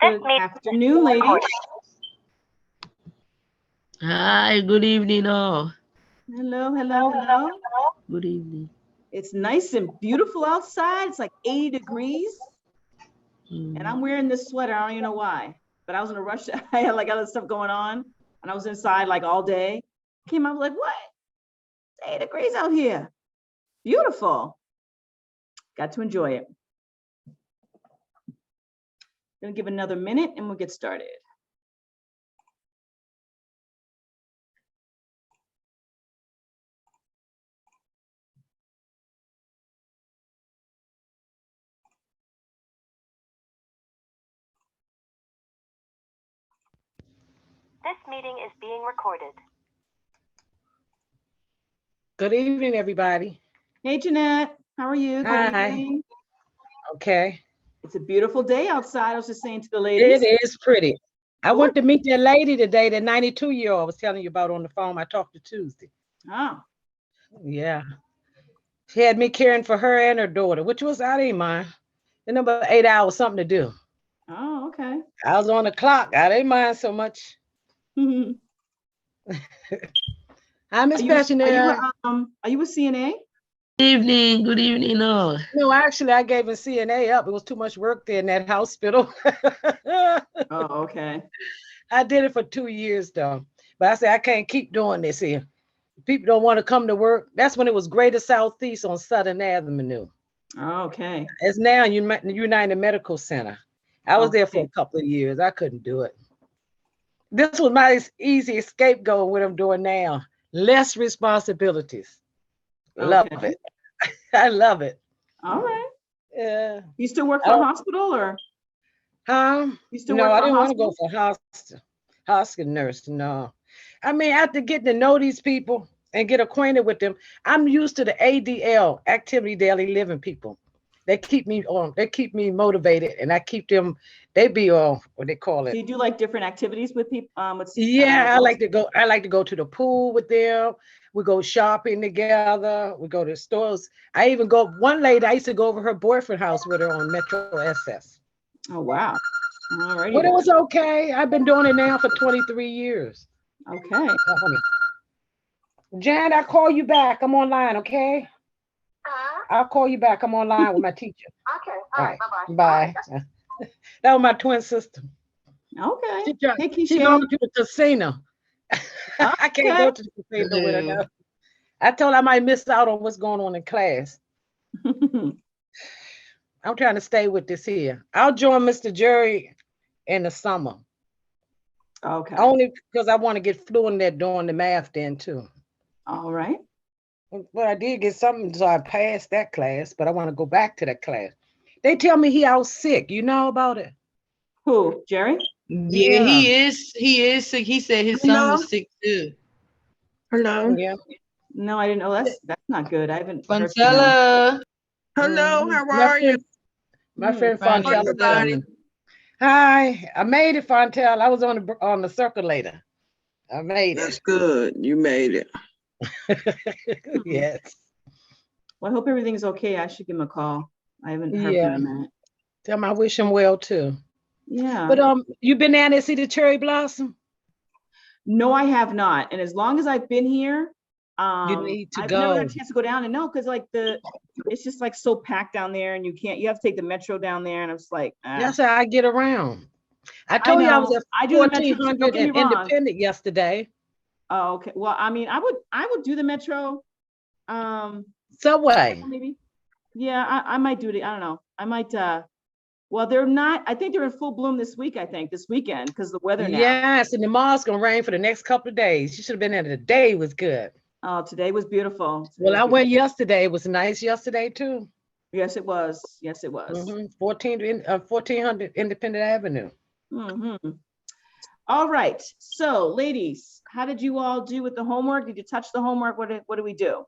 Good afternoon, ladies. Hi, good evening, all. Hello, hello, hello. Good evening. It's nice and beautiful outside. It's like 80 degrees, and I'm wearing this sweater. I don't even know why, but I was in a rush. I had like other stuff going on, and I was inside like all day. Came out like, what? It's 80 degrees out here. Beautiful. Got to enjoy it. Gonna give another minute, and we'll get started. This meeting is being recorded. Good evening, everybody. Hey, Jeanette. How are you? Hi. Good evening. Okay. It's a beautiful day outside. I was just saying to the ladies. It is pretty. I went to meet that lady today, the 92-year-old I was telling you about on the phone. I talked to Tuesday. Oh. Yeah. She had me caring for her and her daughter, which was, I didn't mind. In about 8 hours, something to do. Oh, okay. I was on the clock. I didn't mind so much. Hi, Miss Passionate. Are you a CNA? Good evening, all. No, actually, I gave a CNA up. It was too much work there in that hospital. Oh, okay. I did it for 2 years, though. But I said, I can't keep doing this here. People don't want to come to work. That's when it was Greater Southeast on Southern Avenue. Okay. It's now United Medical Center. I was there for a couple of years. I couldn't do it. This was my easy scapegoat what I'm doing now. Less responsibilities. Love it. I love it. All right. Yeah. You still work for a hospital or? You still No, work for I didn't a want to go hospital? for hospital nurse. No. I mean, after getting to know these people and get acquainted with them, I'm used to the ADL, Activity Daily Living people. They keep me motivated, and I keep them. They be on what they call it. So you do like different activities with people? Yeah, I like to go. I like to go to the pool with them. We go shopping together. We go to stores. I even go. One lady, I used to go over her boyfriend's house with her on Metro SS. Oh wow! Alrighty. But it was okay. I've been doing it now for 23 years. Okay. Jan, I'll call you back. I'm online, okay? I'll call you back. I'm online with my teacher. Okay. All right. Bye. That was my twin sister. Okay. She going to the casino. I can't go to the casino with her now. I told her I might miss out on what's going on in class. I'm trying to stay with this here. I'll join Mr. Jerry in the summer. Okay. Only because I want to get fluent at doing the math then too. All right. Well, I did get something, so I passed that class, but I want to go back to that class. They tell me he out sick. You know about it? Who, Jerry? Yeah, he is. He is sick. He said his son was sick too. Hello. Yeah. No, I didn't know. That's not good. I haven't heard from him. Fontella. Hello, how are you? My friend Fontella. Hi, I made it, Fontella. I was on the circulator. I made it. That's good. You made it. Yes. Well, I hope everything's okay. I should give him a call. I haven't heard from him yet. Tell him I wish him well too. Yeah. But you been down there to see the cherry blossom? No, I have not. And as long as I've been here, you need to I've go. never had a chance to go down and no, because like it's just like so packed down there, and you have to take the metro down there, and I'm just like, That's how I get around. I told you I was at 1400 and Independent yesterday. Oh, okay. Well, I mean, I would do the metro. Subway. Maybe. Yeah, I might do it. I don't know. I might. Well, they're not. I think they're in full bloom this week. I think this weekend because the weather now. Yes, and the mall's gonna rain for the next couple of days. You should have been there. The day was good. Oh, today was beautiful. Well, I went yesterday. It was nice yesterday too. Yes, it was. Yes, it was. 1400 Independent Avenue. All right. So, ladies, how did you all do with the homework? Did you touch the homework? What do we do?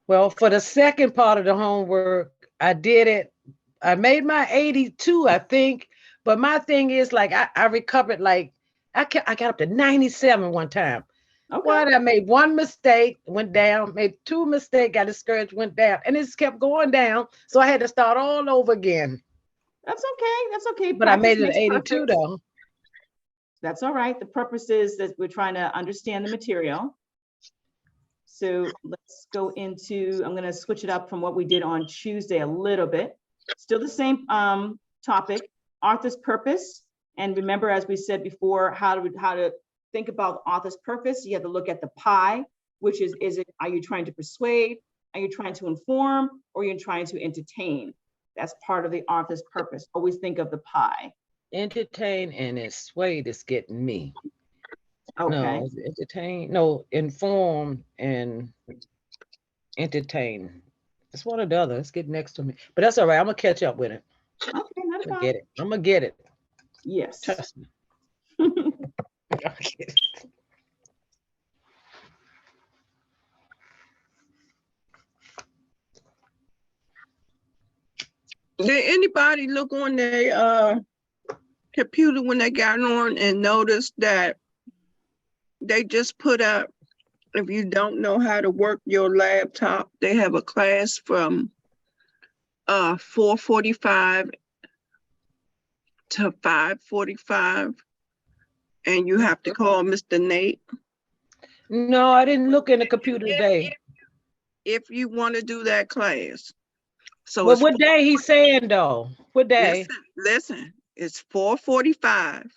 Well, for the second part of the homework, I did it. I made my 82, I think. But my thing is, like, I recovered, like, I got up to 97 one time. Okay. Well, I made one mistake, went down, made two mistakes, got discouraged, went down, and it just kept going down. So I had to start all over again. That's okay. That's okay. But I made Practice it makes 82 perfect. though. That's all right. The purpose is that we're trying to understand the material. So let's go into, I'm going to switch it up from what we did on Tuesday a little bit. Still the same topic, author's purpose. And remember, as we said before, how to think about author's purpose. You have to look at the pie, which is it, are you trying to persuade? Are you trying to inform? Or are you trying to entertain? That's part of the author's purpose. Always think of the pie. Entertain and persuade is getting me. Okay. No, it's entertain, no, inform and entertain. It's one or the other. It's getting next to me. But that's all right. I'm gonna catch up with it. Okay, that's I'm gonna fine. get it. I'm gonna get it. Yes. Trust me. I'm gonna get it. Did anybody look on their computer when they got on and noticed that they just put up, if you don't know how to work your laptop, they have a class from 4:45 to 5:45, and you have to call Mr. Nate. No, I didn't look in the computer today. If you want to do that class. So Well, it's what day he saying though? What day? listen, it's 4:45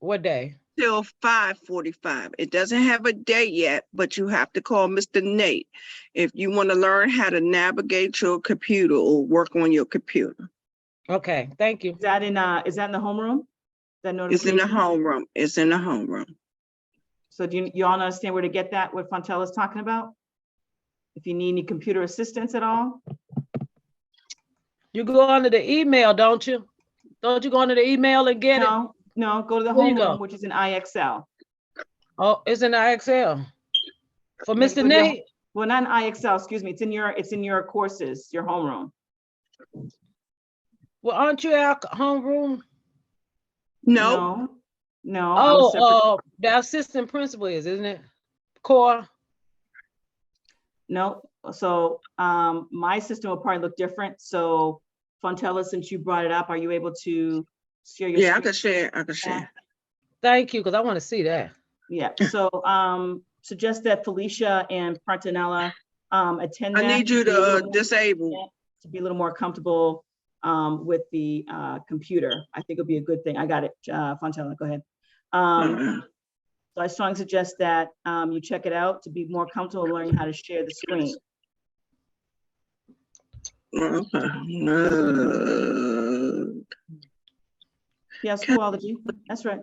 What day? till 5:45. It doesn't have a date yet, but you have to call Mr. Nate if you want to learn how to navigate your computer or work on your computer. Okay, thank you. Is that in the homeroom? That It's in the notification? homeroom. It's in the homeroom. So do you all understand where to get that, what Fontella is talking about? If you need any computer assistance at all? You go under the email, don't you? Don't you go under the email and get it? No, go to the Where you go? homeroom, which is in IXL. Oh, it's in IXL. For Yeah, Mr. go to your- Nate? Well, not in IXL, excuse me. It's in your courses, your homeroom. Well, aren't you our homeroom? No, No, I'm a separate. Oh, the assistant principal is, isn't it? Core? No, so my system will probably look different. So Fontella, since you brought it up, are you able to share your? yeah, I screen? can share. I can share. Thank you, because I want to see that. Yeah, so suggest that Felicia and Partinella attend that. I need you be a little to more- disable. to be a little more comfortable with the computer. I think it'll be a good thing. I got it, Fontella, go ahead. So I strongly suggest that you check it out to be more comfortable learning how to share the screen. Yeah, Schoology, that's right.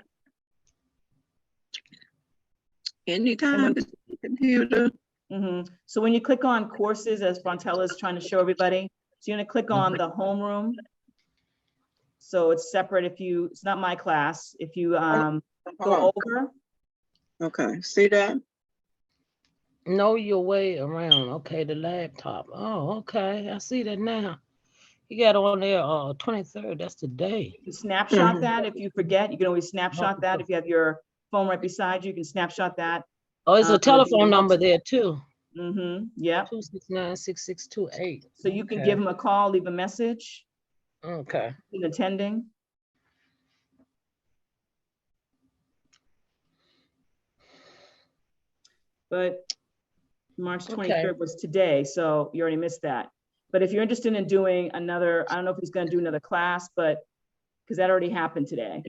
Anytime it's the computer. So when you click on courses, as Fontella is trying to show everybody, so you're gonna click on the homeroom. So it's separate it's not my class, if you go over. Okay, see that? Know your way around. Okay, the laptop. Oh, okay. I see that now. You got on there 23rd. That's the day. You can snapshot that if you forget. You can always snapshot that. If you have your phone right beside you, you can snapshot that. Oh, there's a with the telephone number notes. there too. Yeah. 269-6628. So you can Okay. give them a call, leave a message, Okay. in attending. But March 23rd was today, so you already missed that. But if you're interested in doing another, I don't know if he's gonna do another class, but, because that already happened today.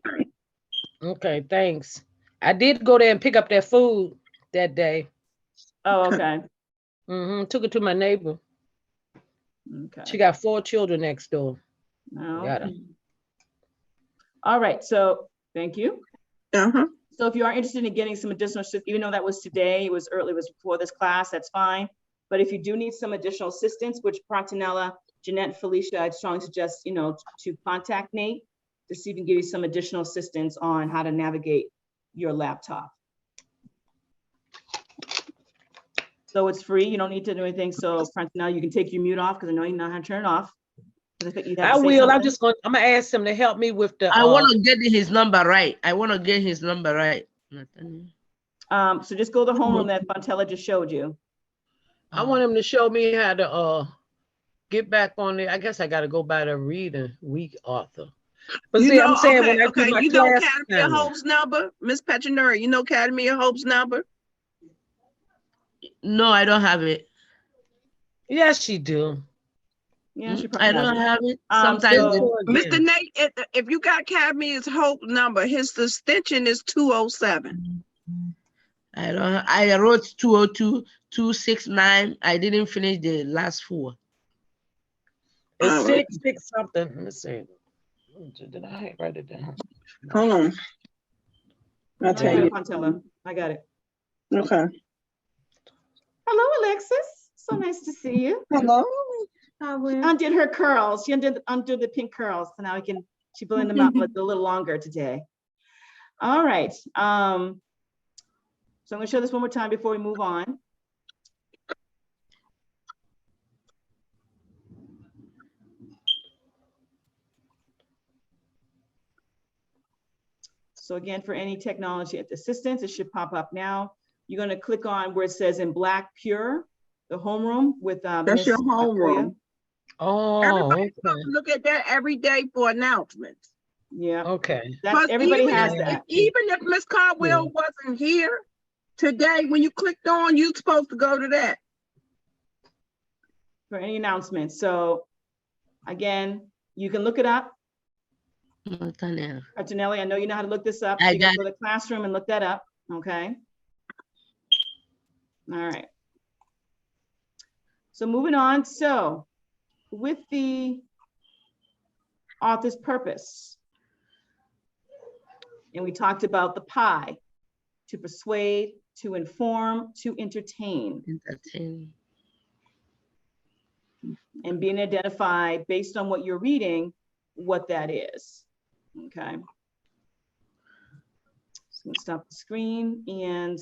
Okay, thanks. I did go there and pick up that food that day. Oh, okay. Took it to my neighbor. Okay. She got 4 children next door. Oh, Got okay. All right, so thank you. So if you are interested in getting some additional, even though that was today, it was early, it was before this class, that's fine. But if you do need some additional assistance, which Partinella, Jeanette, Felicia, I'd strongly suggest, to contact Nate to see if he can give you some additional assistance on how to navigate your laptop. So it's free, you don't need to do anything. So Partinella, you can take your mute off because I know you know how to turn it off. I will. I'm gonna ask him to help me with the. I want to get his number right. So just go to the homeroom that Fontella just showed you. I want him to show me how to get back on there. I guess I got to go by the reading week author. But You see, know, I'm saying okay, when I do okay. my You know class Academy of assignment. Hope's number, Miss Petronuri. You know Academy of Hope's number. No, I don't have it. Yes, she do. Yeah, she I probably has don't it. have it. Um, Sometimes so- Mr. Nate, if you got Academy of Hope number, his extension is 207. I don't. I wrote 202, 269. I didn't finish the last 4. It's All right. 6 something. Let me see. Did I write it down? Hold on. I'll I tell got you. it, Fontella. I got it. Okay. Hello, Alexis. So nice to see you. Hello. Undid her curls. She undid the pink curls. So now she blended them out a little longer today. All right. So I'm gonna show this one more time before we move on. So again, for any technology assistance, it should pop up now. You're gonna click on where it says in black pure, the homeroom with That's Miss your homeroom. Oh, Everybody's okay. supposed to look at that every day for announcements. Yeah, Okay. that's everybody even has if, that. Even if Miss Caldwell wasn't here today, when you clicked on, you're supposed to go to that. For any announcements. So again, you can look it up. Antonella. Janelle, I know you know how to look this up. So I you can got go to the classroom and look that up. Okay. All right. So moving on. So with the author's purpose, and we talked about the pie: to persuade, to inform, to entertain, Entertaining. and being identified based on what you're reading, what that is. Okay. So let's stop the screen and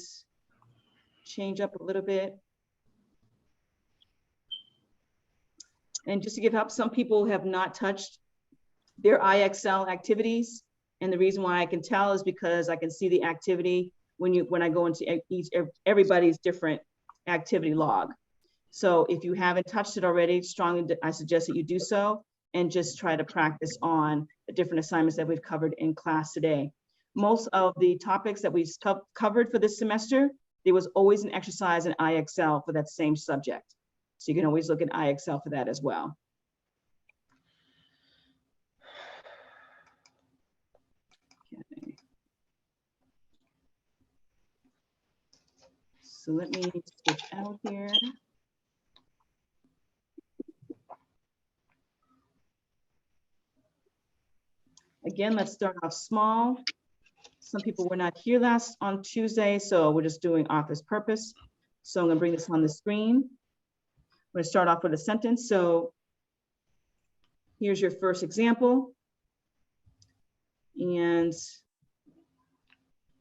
change up a little bit. And just to give help, some people have not touched their IXL activities. And the reason why I can tell is because I can see the activity when I go into everybody's different activity log. So if you haven't touched it already, strongly, I suggest that you do so and just try to practice on the different assignments that we've covered in class today. Most of the topics that we've covered for this semester, there was always an exercise in IXL for that same subject. So you can always look at IXL for that as well. Okay. So let me switch out here. Again, let's start off small. Some people were not here last on Tuesday, so we're just doing author's purpose. So I'm gonna bring this on the screen. I'm gonna start off with a sentence. So here's your first example. And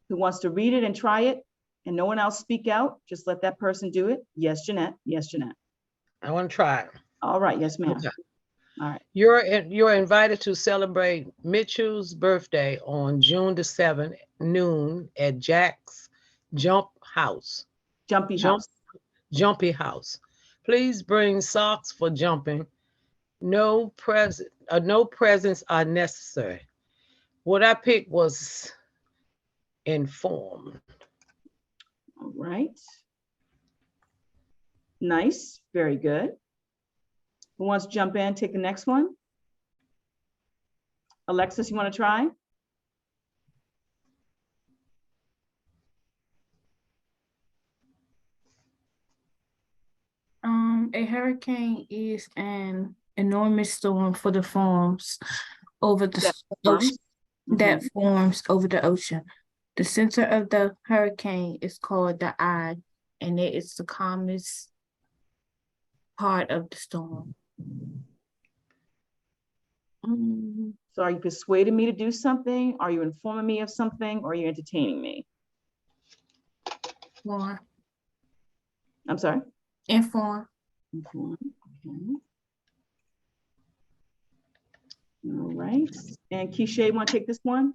who wants to read it and try it and no one else speak out? Just let that person do it. Yes, Jeanette. Yes, Jeanette. I want to try it. All right. Yes, ma'am. Okay. All right. You're invited to celebrate Mitchell's birthday on June the 7th, noon at Jack's Jumpy House. Please bring socks for jumping. No presents are necessary. What I picked was informed. All right. Nice. Very good. Who wants to jump in? Take the next one. Alexis, you want to try? A hurricane is an enormous storm for the forms over the ocean that forms over the ocean. The center of the hurricane is called the eye, and it is the calmest part of the storm. So are you persuading me to do something? Are you informing me of something? Or are you entertaining me? Inform. I'm sorry? Inform. Inform. Okay. All right. And Keisha, want to take this one?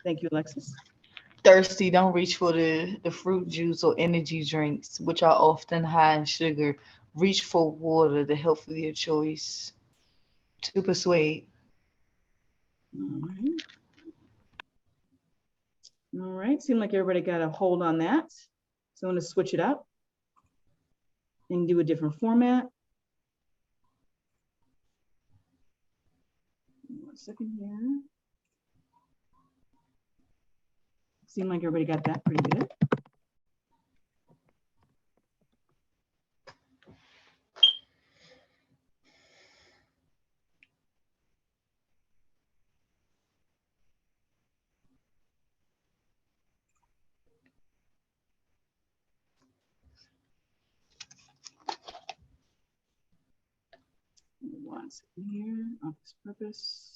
Thank you, Alexis. thirsty, don't reach for the fruit juice or energy drinks, which are often high in sugar. Reach for water, the healthier choice to persuade. All right. All right, seemed like everybody got a hold on that. So I'm gonna switch it up and do a different format. One second here. Seemed like everybody got that pretty good. One second here, office purpose.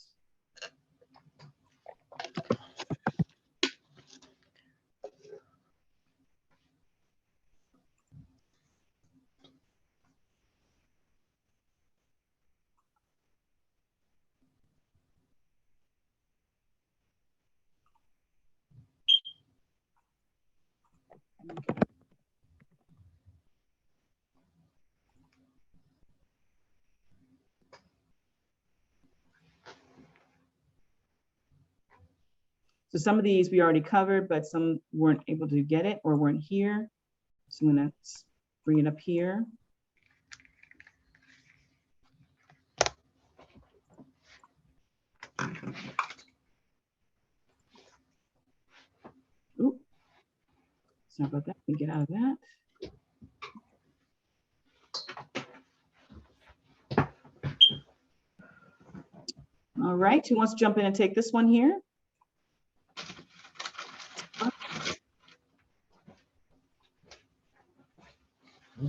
So some of these we already covered, but some weren't able to get it or weren't here. So I'm gonna bring it up here. Ooh. Sorry about that. Let me get out of that. All right, who wants to jump in and take this one here?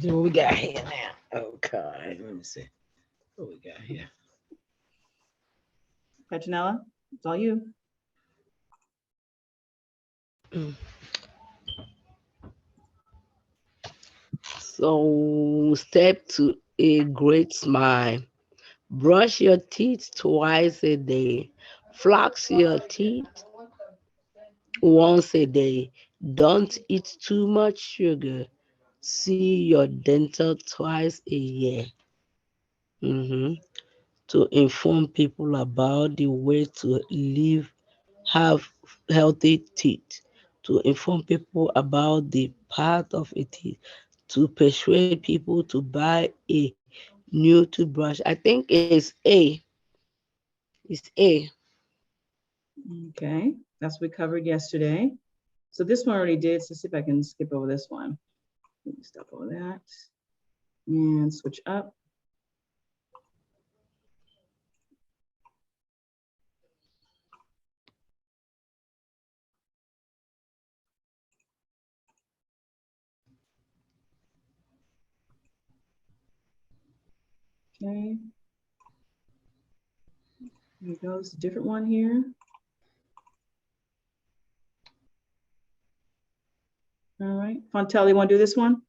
What we got here now? Okay, let me see. What we got here? Petronella, it's all you. So step to a great smile. Brush your teeth twice a day. Floss your teeth once a day. Don't eat too much sugar. See your dental twice a year. To inform people about the way to live, have healthy teeth. To inform people about the part of a teeth. To persuade people to buy a new toothbrush. I think it's A. It's A. Okay, that's what we covered yesterday. So this one already did, so see if I can skip over this one. Let me stop all that and switch up. Okay. Here goes a different one here. All right, Fontel, you want to do this one?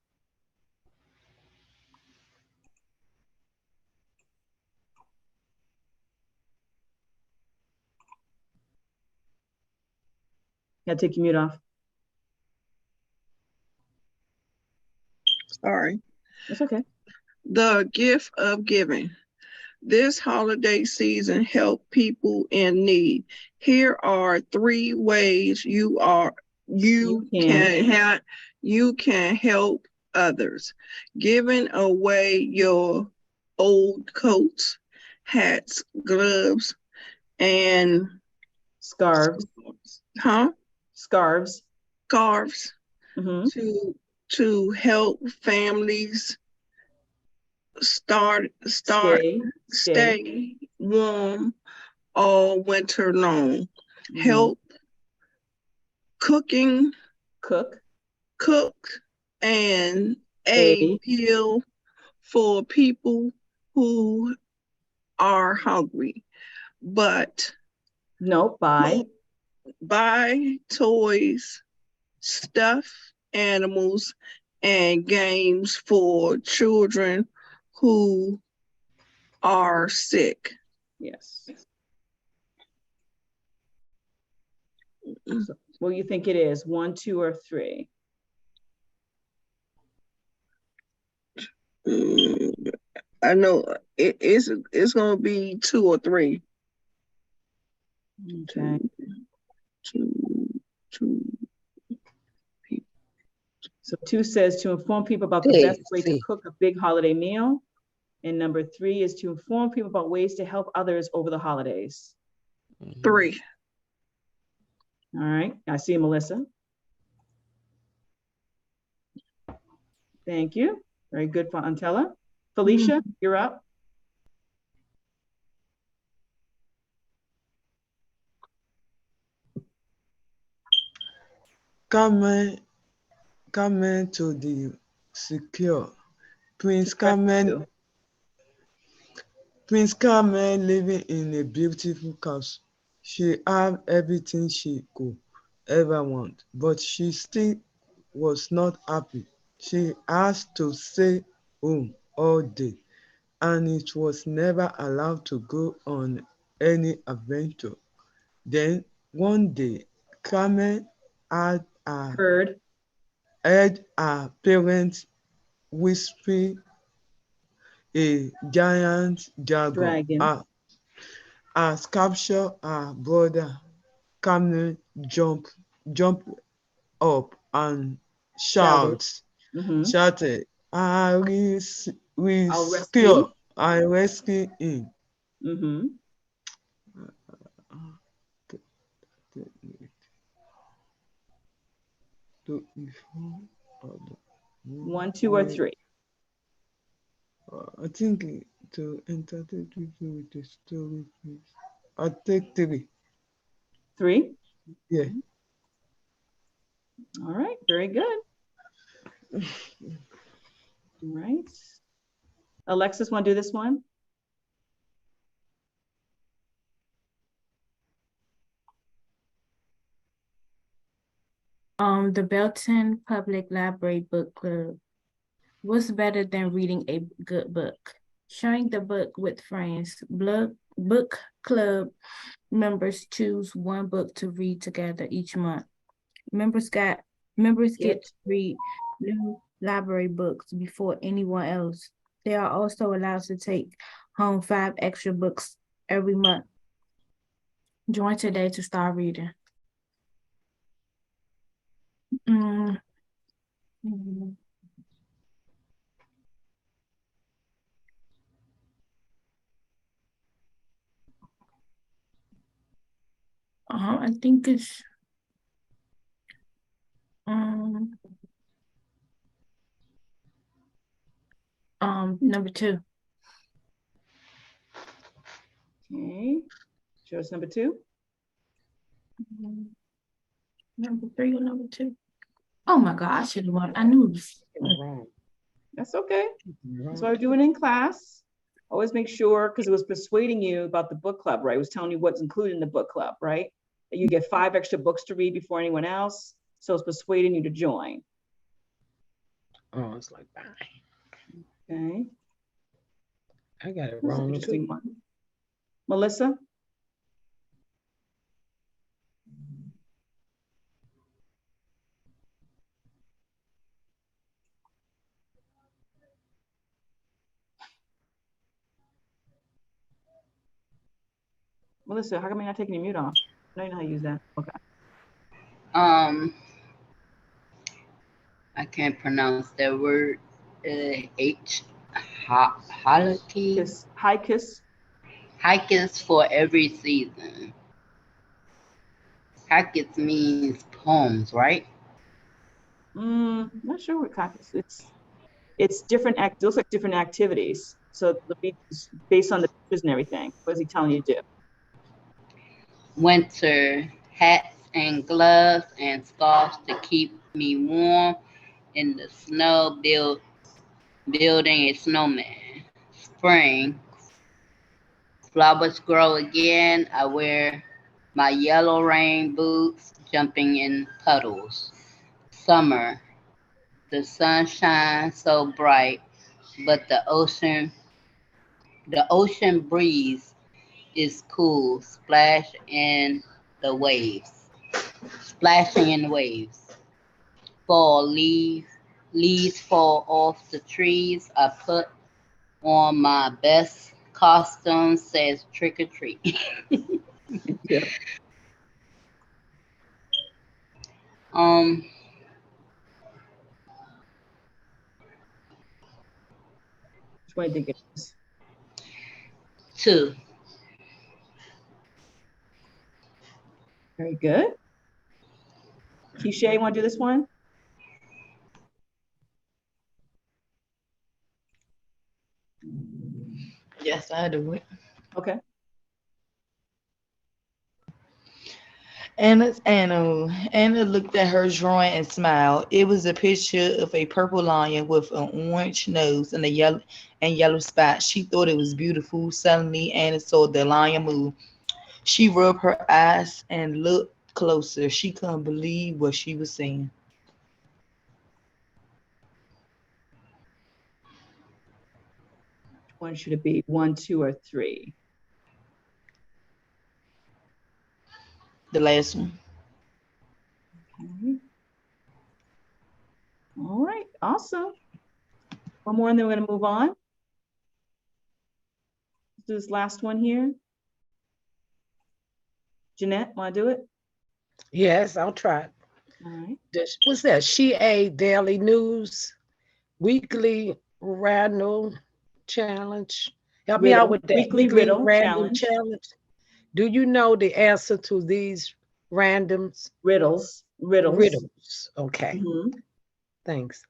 Yeah, take your mute off. Sorry. That's okay. The gift of giving. This holiday season, help people in need. Here are 3 ways you can help others. Giving away your old coats, hats, gloves, and Scarves. Scarves. scarves Mhm. to help families stay warm all winter long. Mhm. Help cooking, Cook. and a meal for people who are hungry. But No, buy toys, stuffed animals, and games for children who are sick. Yes. What do you think it is? 1, 2, or 3? I know it's gonna be 2 or 3. Okay. Two. So 2 says to inform people about the best way to cook a big holiday meal. And number 3 is to inform people about ways to help others over the holidays. 3. All right, I see Melissa. Thank you. Very good for Antella. Felicia, you're up. Carmen to the secure. Prince Carmen living in a beautiful castle. She had everything she could ever want, but she still was not happy. She has to stay home all day, and it was never allowed to go on any adventure. Then one day, Carmen heard her parents whispering a giant dragon has captured her brother. Carmen jumped up and shouted, I rescue him. Mm-hmm. 1, 2, or 3? I think to entertain people with the story, please. I'll take 3. 3? Yeah. All right, very good. All right. Alexis, want to do this one? The Belton Public Library Book Club. What's better than reading a good book? Sharing the book with friends. Book club members choose one book to read together each month. Members get to read new library books before anyone else. They are also allowed to take home 5 extra books every month. Join today to start reading. I think it's number 2. Okay. Choice number 2. Number 3 or number 2? Oh my God, I should have won. I knew it was wrong. That's okay. That's why we're doing in class. Always make sure, because it was persuading you about the book club, right? It was telling you what's included in the book club, right? That you get 5 extra books to read before anyone else. So it's persuading you to join. Oh, it's like 9. Okay. I got it wrong. Interesting one. Melissa? Melissa, how come you're not taking your mute off? I know you know how to use that. Okay. I can't pronounce that word. Haikus. Haikus for every season. Haikus means poems, right? Not sure what haikus. It's different. Those like different activities. So based on the pictures and everything. What is he telling you to do? Winter hats and gloves and scarves to keep me warm. In the snow, building a snowman. Spring, flowers grow again. I wear my yellow rain boots, jumping in puddles. Summer, the sun shines so bright, but the ocean breeze is cool, splash in the waves. splashing in the waves. Fall, leaves fall off the trees. I put on my best costume, says trick or treat. Yeah. Which one do you think it is? 2. Very good. Keisha, you want to do this one? Yes, I do it. Okay. Anna looked at her drawing and smiled. It was a picture of a purple lion with an orange nose and yellow spots. She thought it was beautiful. Suddenly, Anna saw the lion move. She rubbed her eyes and looked closer. She couldn't believe what she was seeing. Which one should it be? 1, 2, or 3? The last one. Okay. All right, awesome. One more and then we're gonna move on. Let's do this last one here. Jeanette, wanna do it? Yes, I'll try. All right. What's that? She Daily News Weekly Random Challenge. Help me out with that. Weekly riddle Random challenge. Do you know the answer to these randoms? Riddles. Okay. Mhm. Thanks.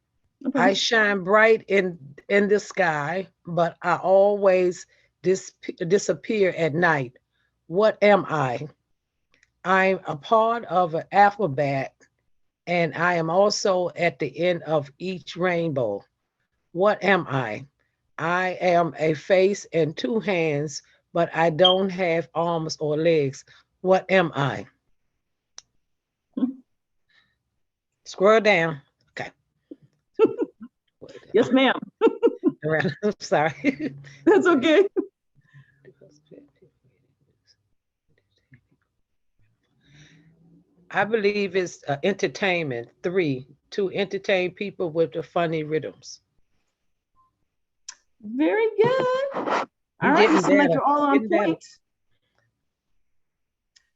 Okay. I shine bright in the sky, but I always disappear at night. What am I? I'm a part of an alphabet, and I am also at the end of each rainbow. What am I? I am a face and 2 hands, but I don't have arms or legs. What am I? Scroll down. Okay. Yes, ma'am. I'm sorry. That's okay. I believe it's entertainment. 3, to entertain people with the funny rhythms. Very good. All right, you seem like you're all on point.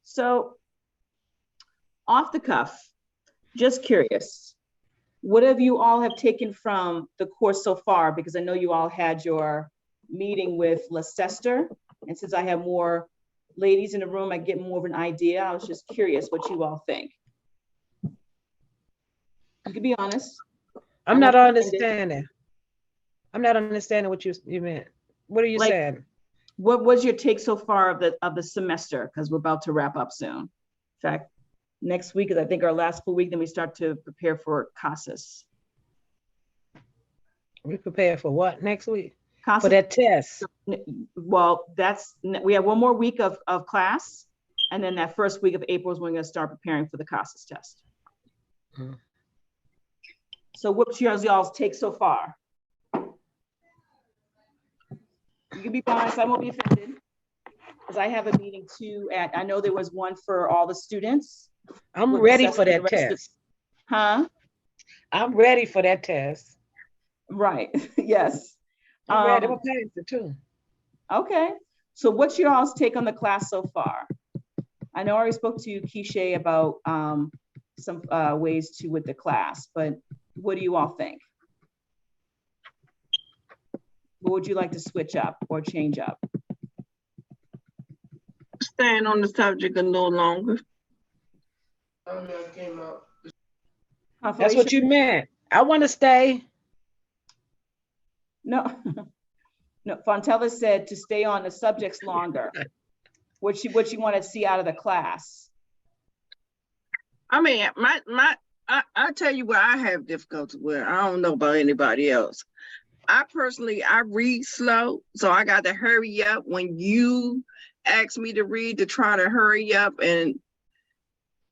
So, off the cuff, just curious, what have you all have taken from the course so far? Because I know you all had your meeting with Leicester, and since I have more ladies in the room, I get more of an idea. I was just curious what you all think. You can be honest. I'm not understanding. I'm not understanding what you meant. What are you saying? What was your take so far of the semester? Because we're about to wrap up soon. In fact, next week is I think our last full week. Then we start to prepare for CASAS. We prepare for what next week? CASAS. For that test. Well, we have one more week of class, and then that first week of April is when we're going to start preparing for the CASAS test. Hmm. So what's y'all's take so far? You can be honest, I won't be offended. Because I have a meeting too I know there was one for all the students. I'm ready for that test. Huh? I'm ready for that test. Right, yes. I'm ready to pass it too. Okay, so what's your all's take on the class so far? I know I already spoke to you, Keisha, about some ways with the class, but what do you all think? What would you like to switch up or change up? Staying on the subject a little longer. That's what you meant. I want to stay. No, no. Fontella said to stay on the subjects longer. What you want to see out of the class? I mean, I tell you what I have difficulty with. I don't know about anybody else. I read slow, so I got to hurry up when you ask me to read to try to hurry up. And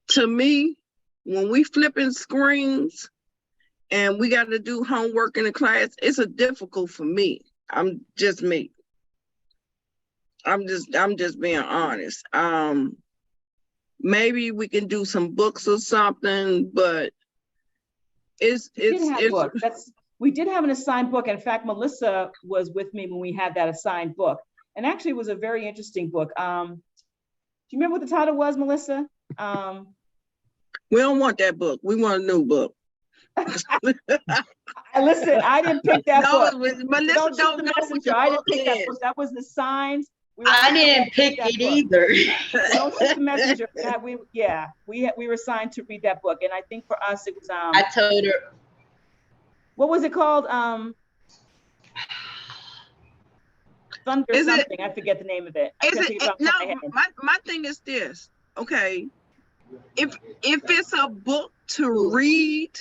to me, when we flipping screens and we got to do homework in the class, it's a difficult for me. I'm just me. I'm just being honest. maybe we can do some books or something, but We did have books. We did have an assigned book. In fact, Melissa was with me when we had that assigned book. And actually it was a very interesting book. Do you remember what the title was, Melissa? we don't want that book. We want a new book. Listen, I didn't pick that book. Melissa don't know what the I didn't book pick that is. book. That was the signs. I didn't pick it either. Don't shoot the messenger. We were assigned to read that book. And I think for us, it was, I told her. What was it called? Thunder something. I forget the name of it. My thing is this. Okay, if it's a book to read,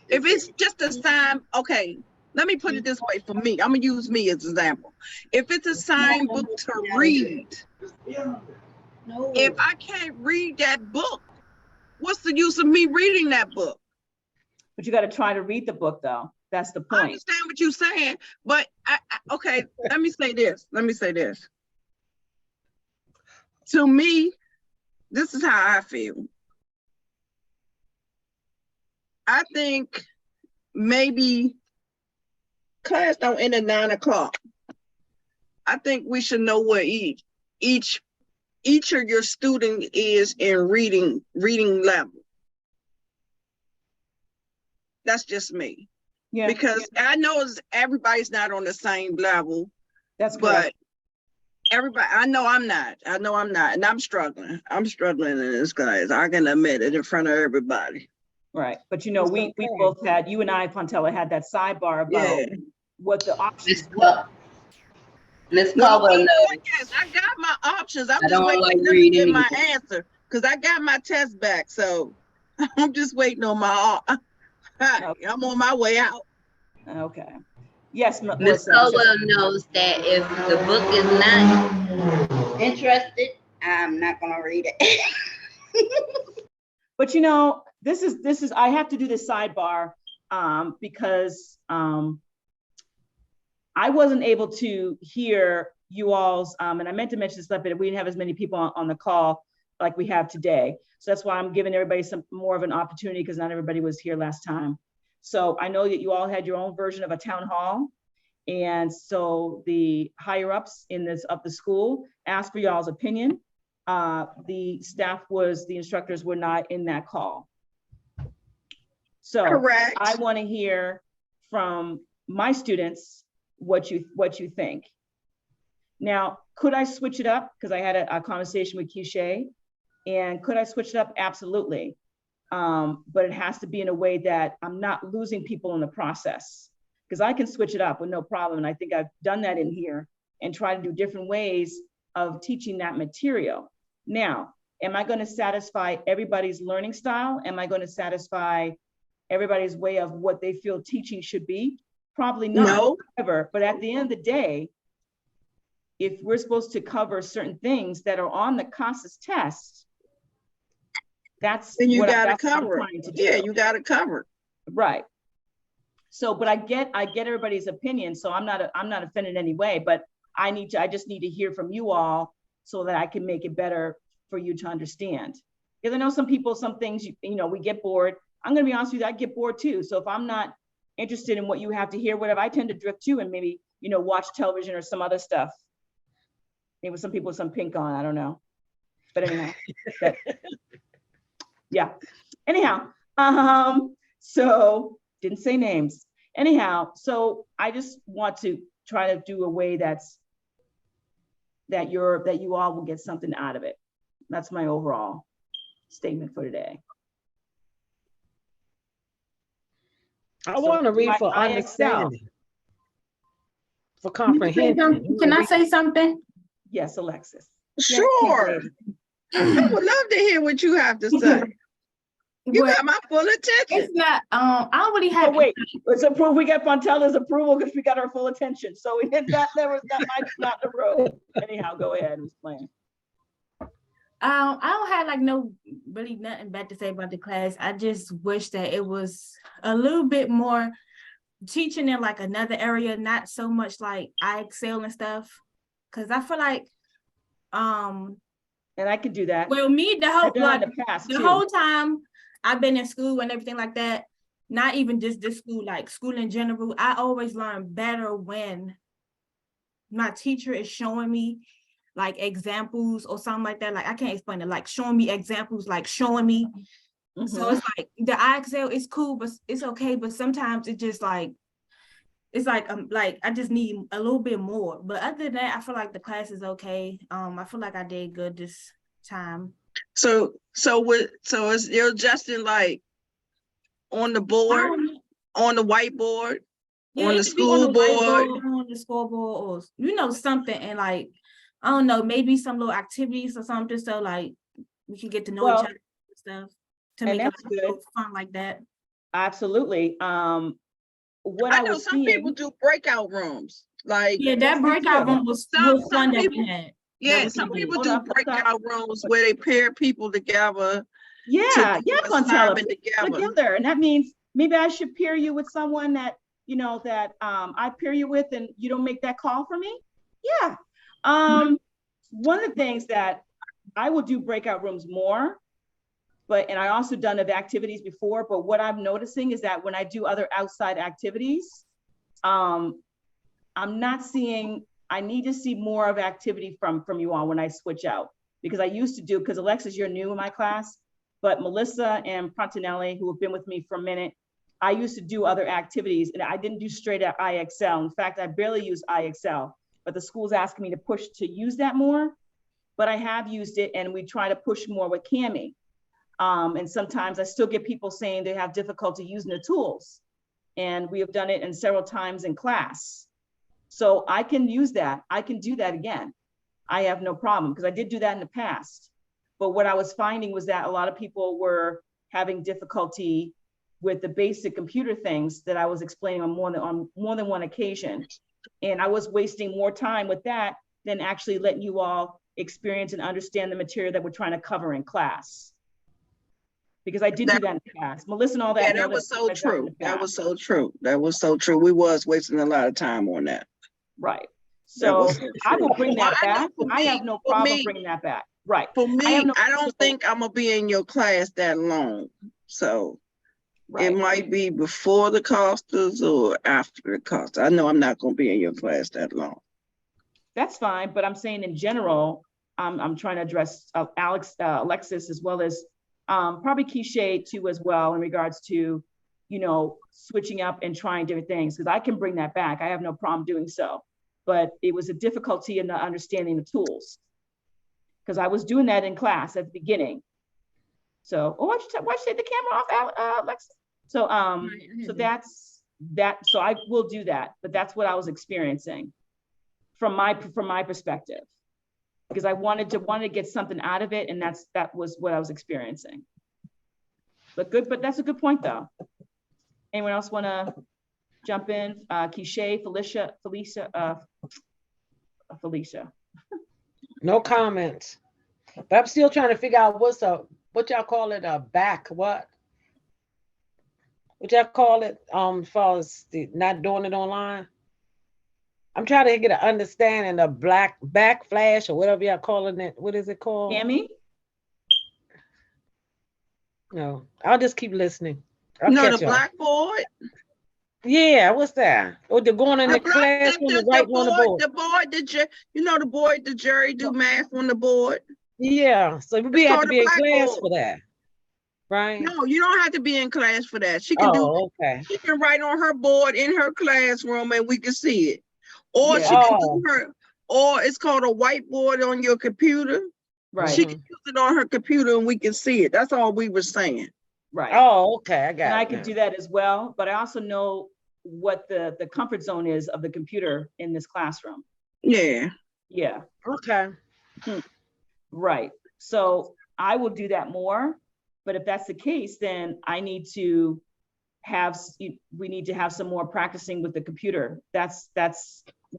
if it's just a sign, okay. Let me put it this way for me. I'm gonna use me as an example. If it's a signed book to read, if I can't read that book, what's the use of me reading that book? But you got to try to read the book, though. That's the point. I understand what you're saying, but okay, let me say this. To me, this is how I feel. I think maybe class don't end at 9 o'clock. I think we should know where each of your student is in reading level. That's just me. Yeah. Because I know everybody's not on the same level. That's correct. But everybody, I know I'm not, and I'm struggling. I'm struggling in this class. I can admit it in front of everybody. Right, but you know, we both had, you and I, Fontella, had that sidebar about what the options were. Miss Caldwell knows. Yes, I got my options. I'm just waiting to get my answer because I got my test back. So I'm just waiting on my. I'm on my way out. Okay. Yes, Miss Caldwell knows that if the book is not interested, I'm not gonna read it. But you know, this is I have to do this sidebar because I wasn't able to hear you all's, and I meant to mention this stuff, but we didn't have as many people on the call like we have today. So that's why I'm giving everybody some more of an opportunity because not everybody was here last time. So I know that you all had your own version of a town hall. And so the higher ups in this of the school asked for y'all's opinion. The instructors were not in that call. So correct. I want to hear from my students what you think. Now, could I switch it up? Because I had a conversation with Keisha, and could I switch it up? Absolutely. But it has to be in a way that I'm not losing people in the process, because I can switch it up with no problem. And I think I've done that in here and try to do different ways of teaching that material. Now, am I going to satisfy everybody's learning style? Am I going to satisfy everybody's way of what they feel teaching should be? Probably not. No. Ever. But at the end of the day, if we're supposed to cover certain things that are on the CASAS test, that's and you got to cover it. Yeah, you got to cover it. Right. So, but I get everybody's opinion. So I'm not offended anyway, but I just need to hear from you all so that I can make it better for you to understand. Because I know some things, you know, we get bored. I'm going to be honest with you, I get bored too. So if I'm not interested in what you have to hear, whatever, I tend to drift too and maybe, you know, watch television or some other stuff. Maybe some people with some pink on, I don't know. But anyhow, yeah. Anyhow, so didn't say names. Anyhow, so I just want to try to do a way that you all will get something out of it. That's my overall statement for today. I want to read for understanding, for comprehension. Can I say something? Yes, Alexis. Sure. I would love to hear what you have to say. You got my full attention. It's not, I don't really have. Oh, wait, let's approve. We got Fontella's approval because we got our full attention. So we hit that. That might not the road. Anyhow, go ahead and explain. I don't have like nothing bad to say about the class. I just wish that it was a little bit more teaching in like another area, not so much like IXL and stuff. Cause I feel like And I could do that. Well, me, the whole, I've done like, it in the past the too. whole time I've been in school and everything like that, not even just this school, like school in general, I always learn better when my teacher is showing me like examples or something like that. Like, I can't explain it, like showing me examples, like showing me. So it's like the IXL is cool, but it's okay. But sometimes it just like, it's like I just need a little bit more. But other than that, I feel like the class is okay. I feel like I did good this time. So is you're adjusting like on the board, on the whiteboard, Yeah, on it the could be on school the board? whiteboard, on the scoreboard, or something, and like, I don't know, maybe some little activities or something, so like we can get to know each other and stuff, to and make it that's like a good. little fun like that. Absolutely. What I I know was some people seeing, do breakout rooms, like Yeah, that breakout room was Some fun that people- we had. yeah, was some good. people Hold do up, hold up. breakout rooms where they pair people together. yeah, do Fontella, assignment together. together. And that means maybe I should pair you with someone that, you know, that I pair you with, and you don't make that call for me. Yeah. One of the things that I will do breakout rooms more, and I also done of activities before, but what I'm noticing is that when I do other outside activities, I'm not seeing, I need to see more of activity from you all when I switch out, because I used to do, because Alexis, you're new in my class, but Melissa and Prontinelli, who have been with me for a minute, I used to do other activities, and I didn't do straight up IXL. In fact, I barely use IXL, but the school's asking me to push to use that more, but I have used it, and we try to push more with Cami. And sometimes I still get people saying they have difficulty using the tools, and we have done it in several times in class. So I can use that. I can do that again. I have no problem, because I did do that in the past. But what I was finding was that a lot of people were having difficulty with the basic computer things that I was explaining on more than one occasion. And I was wasting more time with that than actually letting you all experience and understand the material that we're trying to cover in class. Because I did do that in the past. Melissa and all that. Yeah, that was so true. That was so true. That was so true. We was wasting a lot of time on that. Right. So I will bring that back. I have no problem me, bringing that back. Right. For me, I don't think I'm gonna be in your class that long. So it might be before the Costas or after the Costas. I know I'm not gonna be in your class that long. That's fine, but I'm saying in general, I'm trying to address Alexis, as well as probably Keisha too, as well, in regards to, you know, switching up and trying different things, because I can bring that back. I have no problem doing so. But it was a difficulty in the understanding the tools, because I was doing that in class at the beginning. So, why'd you take the camera off, Alexa? So, so that's that. So I will do that, but that's what I was experiencing from my perspective, because I wanted to get something out of it, and that was what I was experiencing. But that's a good point, though. Anyone else want to jump in? Keisha, Felicia. No comments. But I'm still trying to figure out what y'all call it, a back, what y'all call it, as far as not doing it online. I'm trying to get an understanding of backflash or whatever y'all calling it. What is it called? Cami? No, I'll just keep listening. The blackboard? Yeah, what's that? Or they're going in the classroom and writing on the board. The board, the board, the Jerry do math on the board. Yeah, so we have to be in class for that, right? No, you don't have to be in class for that. She can She can write on her board in her classroom and we can see it. Or she can do or it's called a whiteboard on your computer. Right. She can use it on her computer and we can see it. That's all we were saying. Right. Oh, okay, I got it. And I could do that as well, but I also know what the comfort zone is of the computer in this classroom. Yeah. Yeah. Okay. Right. So I will do that more, but if that's the case, then we need to have some more practicing with the computer. That's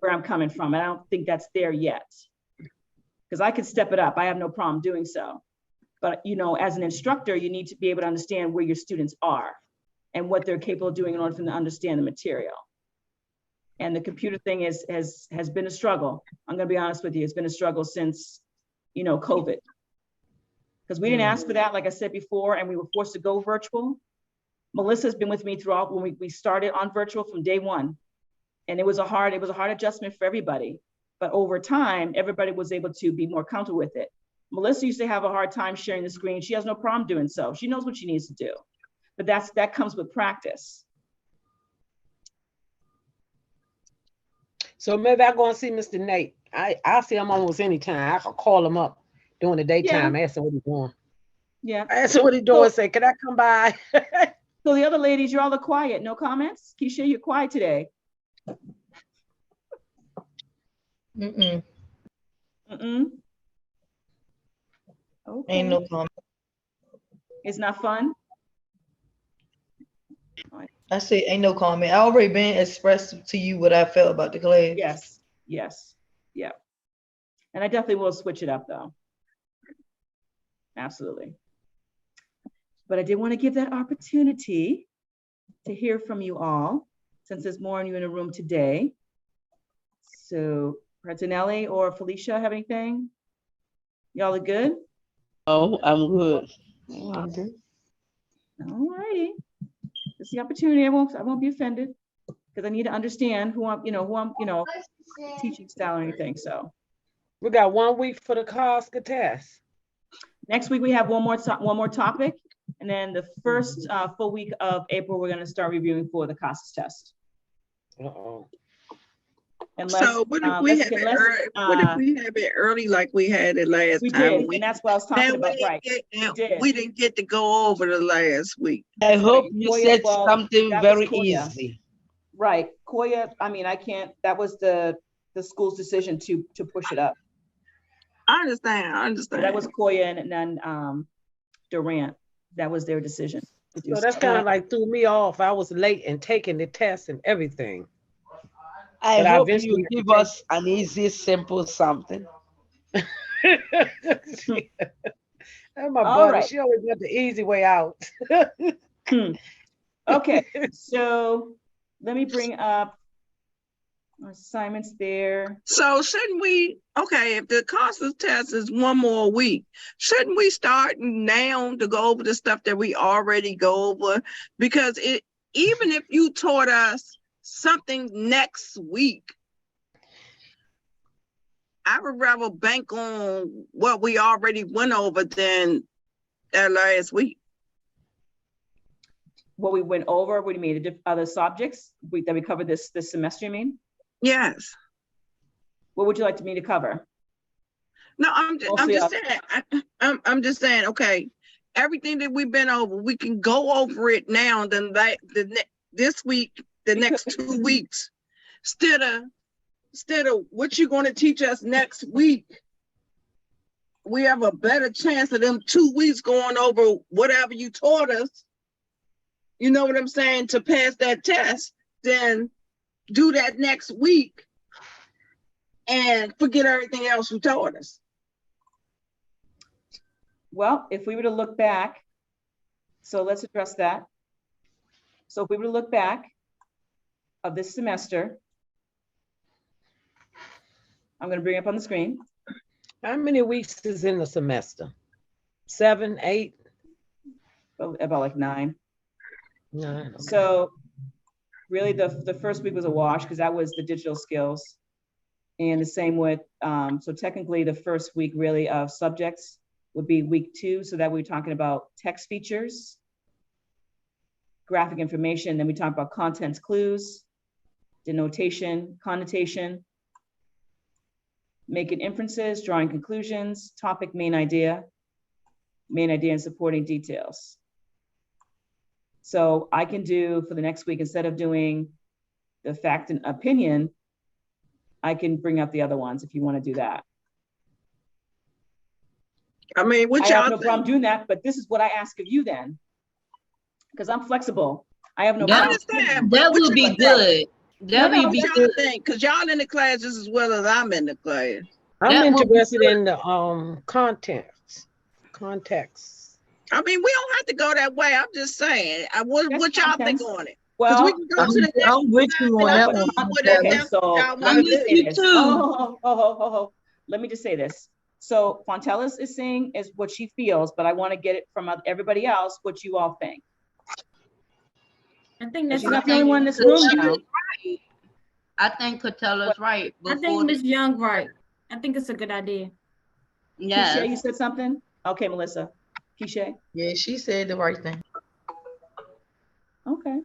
where I'm coming from. And I don't think that's there yet, because I could step it up. I have no problem doing so. But, you know, as an instructor, you need to be able to understand where your students are and what they're capable of doing in order for them to understand the material. And the computer thing has been a struggle. I'm going to be honest with you. It's been a struggle since, you know, COVID. because we didn't ask for that, like I said before, and we were forced to go virtual. Melissa's been with me throughout when we started on virtual from day one. And it was a hard adjustment for everybody. But over time, everybody was able to be more comfortable with it. Melissa used to have a hard time sharing the screen. She has no problem doing so. She knows what she needs to do. But that comes with practice. So maybe I'll go and see Mr. Nate. I'll see him almost anytime. I can call him up during the daytime, ask him what he's doing. Yeah. I ask him what he's doing, say, can I come by? So the other ladies, you're all the quiet. No comments? Keisha, you're quiet today. Mm-mm. Mm-mm. Okay. Ain't no comment. It's not fun? I say ain't no comment. I already been expressed to you what I felt about the class. Yes, yes, yeah. And I definitely will switch it up though. Absolutely. But I did want to give that opportunity to hear from you all, since there's more of you in the room today. So, Retinelli or Felicia, have anything? Y'all are good? Oh, I'm good. I'm good. All righty. It's the opportunity. I won't be offended because I need to understand who I'm teaching style or anything. So We got 1 week for the COSCA test. next week we have one more topic, and then the first full week of April we're going to start reviewing for the COSCA test. Uh-oh. So what if we have it early? What if we have it early like we had it last we time? did, and that's what I was talking about, right? We didn't get to go over the last week. I hope you Koya, said well, something that very was Koya. easy. Right, Koya. I mean, I can't. That was the school's decision to push it up. I understand. So that was Koya and then Durant. That was their decision. So that's kind of like threw me off. I was late in taking the test and everything. I But hope eventually you give us an easy, simple something. That's my All buddy. right. She always got the easy way out. Okay, so let me bring up assignments there. So shouldn't we, okay, if the COSCA test is 1 more week, shouldn't we start now to go over the stuff that we already go over? Because even if you taught us something next week, I would rather bank on what we already went over than that last week. What we went over, what do you mean, the other subjects that we covered this semester, you mean? Yes. What would you like me to cover? No, I'm just saying, okay, everything that we've been over, we can go over it now than this week, the next 2 weeks, instead of what you're going to teach us next week. We have a better chance of them 2 weeks going over whatever you taught us. You know what I'm saying? To pass that test, then do that next week and forget everything else you taught us. Well, if we were to look back, so let's address that. So if we were to look back of this semester, I'm going to bring it up on the screen. How many weeks is in the semester? 7, 8? About like 9. 9. Okay. So really the first week was a wash because that was the digital skills. And the same with, so technically the first week really of subjects would be week 2. So that we're talking about text features, graphic information. Then we talk about contents clues, denotation, connotation, making inferences, drawing conclusions, topic, main idea and supporting details. So I can do for the next week, instead of doing the fact and opinion, I can bring up the other ones if you want to do that. I mean, what I y'all have no think? problem doing that, but this is what I ask of you then, because I'm flexible. I have no I problem. understand. That would be good. That What would be y'all good. think? Because y'all in the class just as well as I'm in the class. I'm That would be interested good. in the context. I mean, we don't have to go that way. I'm just saying. What y'all think contents. on it? Well, we can go to the next I'm with you on that one. okay, so y'all let wanna me just do. say this. too. Oh. Let me just say this. So Fontella's is saying is what she feels, but I want to get it from everybody else, what you all think. I think that's She's not the only one in this room now. I think Catella's right. I think Ms. Young right. I think it's a good idea. Yes. Keisha, you said something? Okay, Melissa. Keisha? Yeah, she said the right thing. Okay.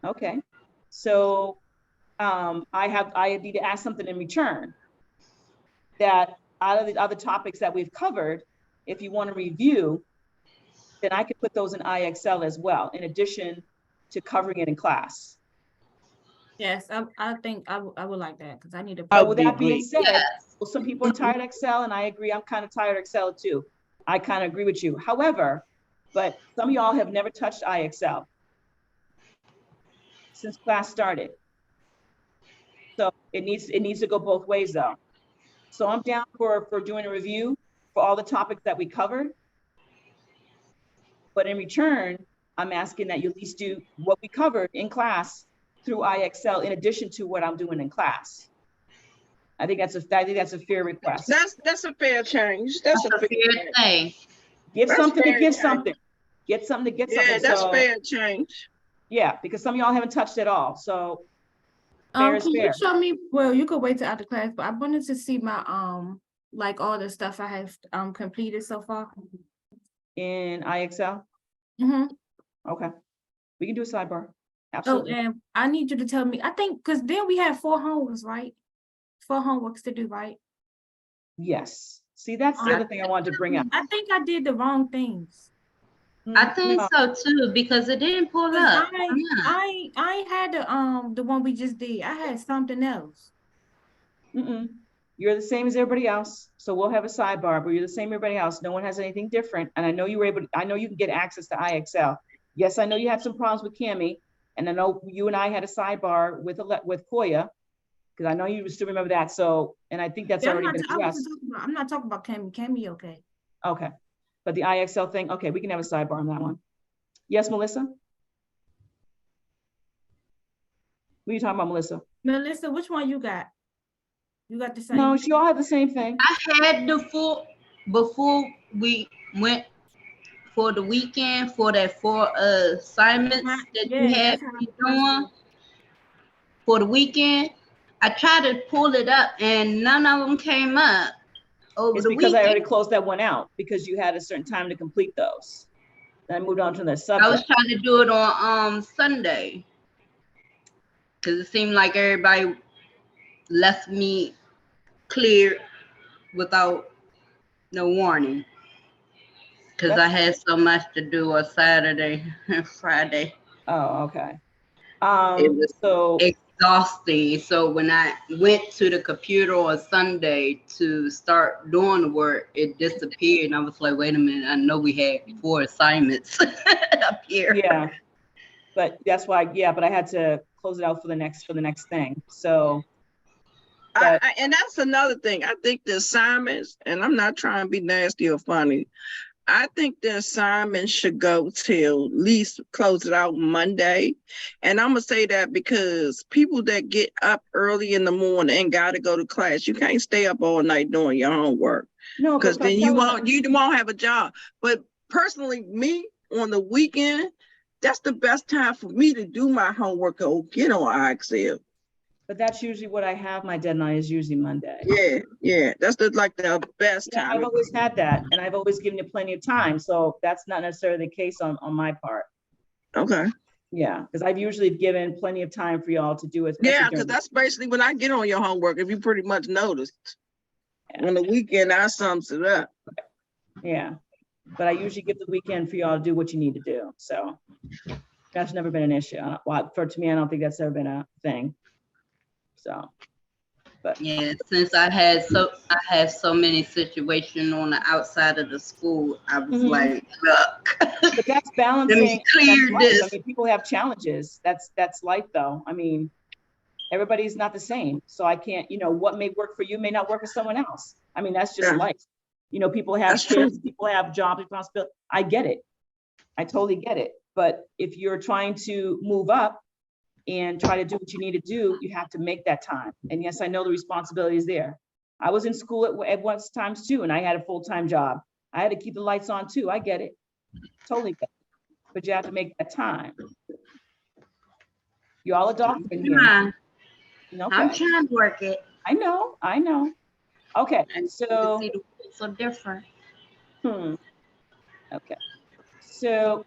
Okay. So I need to ask something in return. That out of the other topics that we've covered, if you want to review, then I could put those in IXL as well, in addition to covering it in class. Yes, I think I would like that because I need to. But with that being great. said, Yes. well, some people are tired of Excel, and I agree. I'm kind of tired of Excel too. I kind of agree with you. However, but some of y'all have never touched IXL since class started. So it needs to go both ways though. So I'm down for doing a review for all the topics that we covered. But in return, I'm asking that you at least do what we covered in class through IXL in addition to what I'm doing in class. I think that's a fair request. That's a fair change. That's a fair thing. Give That's something to fair give change. something. Get something to get something. Yeah, that's So, fair change. yeah, because some of y'all haven't touched it all. So fair is Can fair. you show me? Well, you could wait till after class, but I wanted to see my like all the stuff I have completed so far. In IXL? Mm-hmm. Okay. We can do a sidebar. Oh, Absolutely. and I need you to tell me. I think because then we have 4 homeworks, right? 4 homeworks to do, right? Yes. See, that's the other thing I wanted to bring up. I think I did the wrong things. I think No, so too, because it didn't pull 'Cause up. I ain't had the one we just did. I had something else. mm-mm. You're the same as everybody else. So we'll have a sidebar, but you're the same as everybody else. No one has anything different. And I know you were able to, I know you can get access to IXL. Yes, I know you had some problems with Cami. And I know you and I had a sidebar with Koya, because I know you still remember that. So, and I think that's Yeah, already been addressed. I'm not talking about Cammy. Cammy, okay. Okay. But the IXL thing, okay, we can have a sidebar on that one. Yes, Melissa? What are you talking about, Melissa? Melissa, which one you got? You got the same? No, she all have the same thing. I had the full before we went for the weekend for that 4 assignments that you had me doing for the weekend. I tried to pull it up and none of them came up over It's the because weekend. I already closed that one out because you had a certain time to complete those. Then I moved on to the subject. I was trying to do it on Sunday because it seemed like everybody left me clear without no warning because I had so much to do on Saturday and Friday. Oh, okay. It was so exhausting. So when I went to the computer on Sunday to start doing the work, it disappeared. And I was like, wait a minute, I know we had 4 assignments up here. yeah, but that's why, yeah, but I had to close it out for the next thing. So And that's another thing. I think the assignments, and I'm not trying to be nasty or funny, I think the assignment should go till at least close it out Monday. And I'm gonna say that because people that get up early in the morning and gotta go to class, you can't stay up all night doing your homework. no, Because then you won't have a job. But personally, me on the weekend, that's the best time for me to do my homework or get on IXL. but that's usually what I have. My deadline is usually Monday. Yeah, that's the best Yeah, time. I've always had that, and I've always given you plenty of time. So that's not necessarily the case on my part. Okay. Yeah, because I've usually given plenty of time for y'all to do it. Yeah, because that's basically when I get on your homework, if you pretty much noticed. On the weekend, I sums it up. Yeah, but I usually give the weekend for y'all to do what you need to do. So that's never been an issue. To me, I don't think that's ever been a thing. So, but yeah, since I had so many situations on the outside of the school, I was like, look. But that's balancing. Let me clear that's this. life. I mean, people have challenges. That's life, though. I mean, everybody's not the same. So I can't, what may work for you may not work for someone else. I mean, that's just life. People have That's kids, true. people have job responsibility. I get it. I totally get it. But if you're trying to move up and try to do what you need to do, you have to make that time. And yes, I know the responsibility is there. I was in school at one times too, and I had a full-time job. I had to keep the lights on too. I get it. Totally get it. But you have to make that time. You all adults in here. I'm Okay. trying to work it. I know. Okay, And so, see the world's so different. okay. So,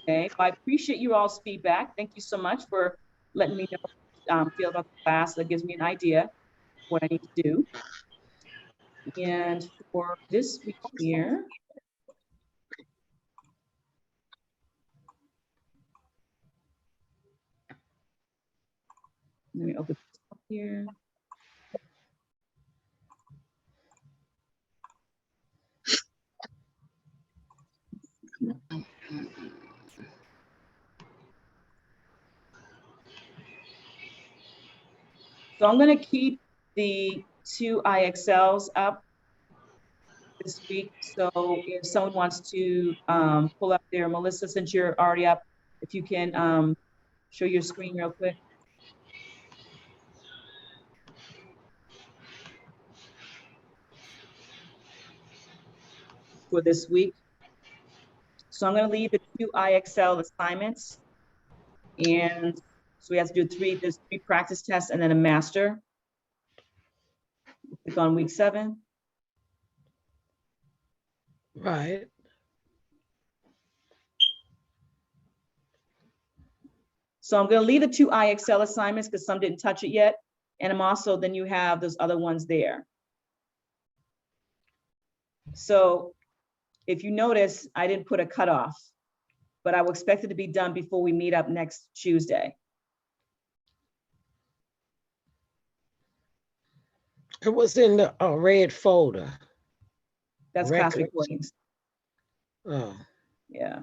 okay, I appreciate you all's feedback. Thank you so much for letting me know feel about the class. That gives me an idea what I need to do. And for this week here, let me open this up here. So I'm going to keep the 2 IXLs up this week. So if someone wants to pull up there, Melissa, since you're already up, if you can show your screen real quick. For this week. So I'm going to leave the 2 IXL assignments. And so we have to do there's 3 practice tests and then a master. Click on week 7. Right. So I'm going to leave the 2 IXL assignments because some didn't touch it yet. And I'm also, then you have those other ones there. So if you notice, I didn't put a cutoff, but I will expect it to be done before we meet up next Tuesday. It was in the red folder. That's class Records. recordings. Oh, Yeah.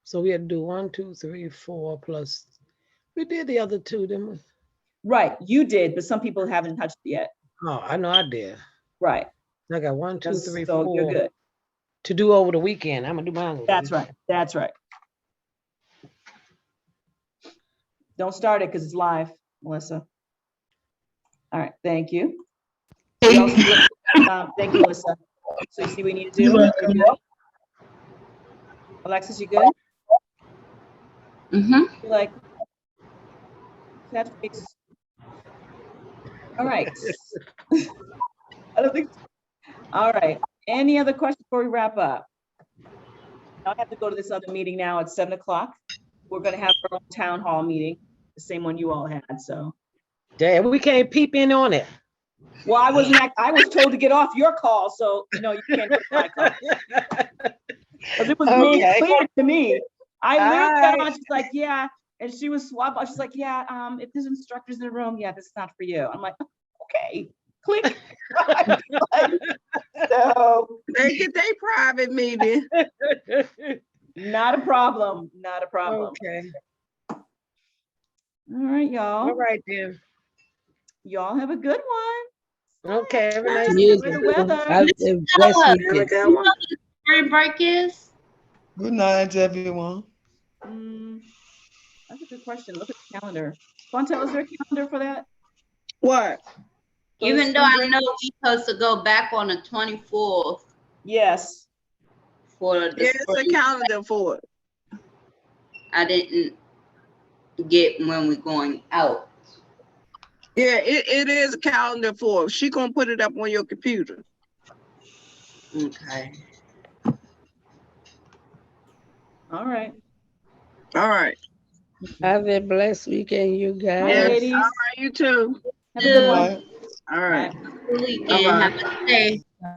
so we had to do 1, 2, 3, 4 plus. We did the other 2, didn't we? Right, you did, but some people haven't touched it yet. Oh, I know I did. Right. I got 1, 2, 3, So 4 you're good. to do over the weekend. I'm gonna do mine. over the That's weekend. right. That's right. Don't start it because it's live, Melissa. All right, thank you. We also did- thank you, Melissa. So you see what we need to do? You're good? Alexis, you good? Mm-hmm. You're like, that face. All right. I don't think. All right. Any other questions before we wrap up? I have to go to this other meeting now at 7 o'clock. We're going to have our own town hall meeting, the same one you all had. So, Damn, we can't peep in on it. well, I was told to get off your call, so no, you can't get my call. 'Cause it was made Okay. clear to me. I literally got All on, she's like, yeah, and she was swapped. She's like, yeah, if there's instructors in the room, yeah, this is not for you. I'm like, okay, click. So, They get their private meeting. not a problem, not a problem. Okay. All right, y'all. All right then. Y'all have a good one. Okay. Have a nice You Enjoy the weather. have a blessed Have Have a weekend. good one. Spring break is? Good night, everyone. That's a good question. Look at the calendar. Fontel, is there a calendar for that? What? For Even the though I spring know break? we're supposed to go back on the 24th Yes. for the There's a spring, calendar for it. I didn't get when we're going out. Yeah, it is a calendar for it. She gonna put it up on your computer. Okay. All right. All right. Have a blessed weekend, you Hi, guys. Yes. ladies. All right, you too. Have a good one. Bye. All right. Good weekend. Bye-bye. Have a good day. Bye.